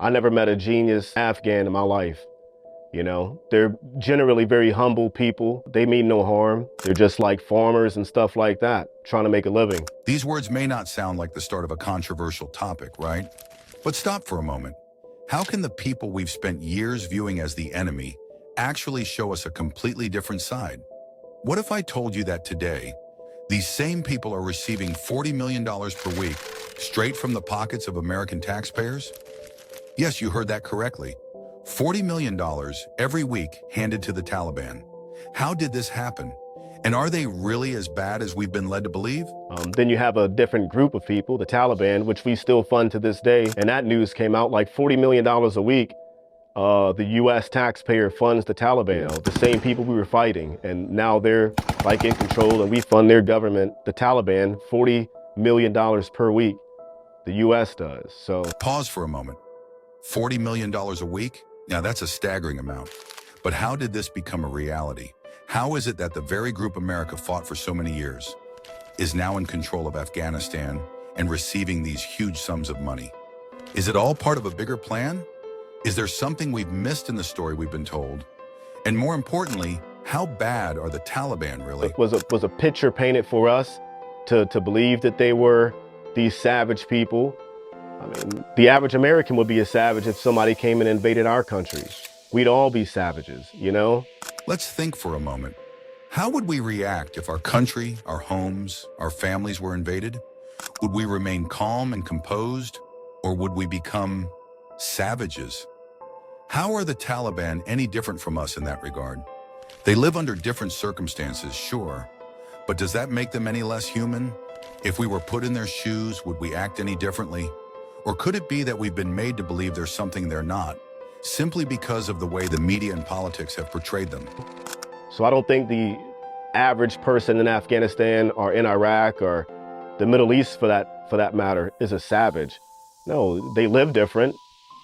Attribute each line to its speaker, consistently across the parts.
Speaker 1: I never met a genius Afghan in my life. They're generally very humble people. They mean no harm. They're just like farmers and stuff like that, trying to make a living.
Speaker 2: These words may not sound like the start of a controversial topic, right? But stop for a moment. How can the people we've spent years viewing as the enemy actually show us a completely different side? What if I told you that today, these same people are receiving $40 million per week straight from the pockets of American taxpayers? Yes, you heard that correctly. $40 million every week handed to the Taliban. How did this happen? And are they really as bad as we've been led to believe?
Speaker 1: Then you have a different group of people, the Taliban, which we still fund to this day. And that news came out like $40 million a week. The US taxpayer funds the Taliban, the same people we were fighting. And now they're like in control and we fund their government, the Taliban, $40 million per week. The US does. So
Speaker 2: pause for a moment. $40 million a week? Now that's a staggering amount. But how did this become a reality? How is it that the very group America fought for so many years is now in control of Afghanistan and receiving these huge sums of money? Is it all part of a bigger plan? Is there something we've missed in the story we've been told? And more importantly, how bad are the Taliban really?
Speaker 1: Was a picture painted for us to believe that they were these savage people? I mean, the average American would be a savage if somebody came and invaded our country. We'd all be savages, you know?
Speaker 2: Let's think for a moment. How would we react if our country, our homes, our families were invaded? Would we remain calm and composed, or would we become savages? How are the Taliban any different from us in that regard? They live under different circumstances, sure, but does that make them any less human? If we were put in their shoes, would we act any differently? Or could it be that we've been made to believe there's something they're not, simply because of the way the media and politics have portrayed them?
Speaker 1: So I don't think the average person in Afghanistan or in Iraq or the Middle East for that matter is a savage. No, they live different,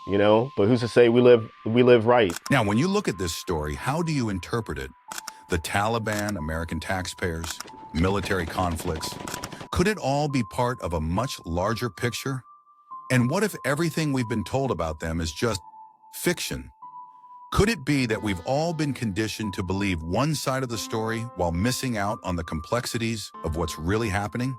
Speaker 1: but who's to say we live right?
Speaker 2: Now, when you look at this story, how do you interpret it? The Taliban, American taxpayers, military conflicts, could it all be part of a much larger picture? And what if everything we've been told about them is just fiction? Could it be that we've all been conditioned to believe one side of the story while missing out on the complexities of what's really happening?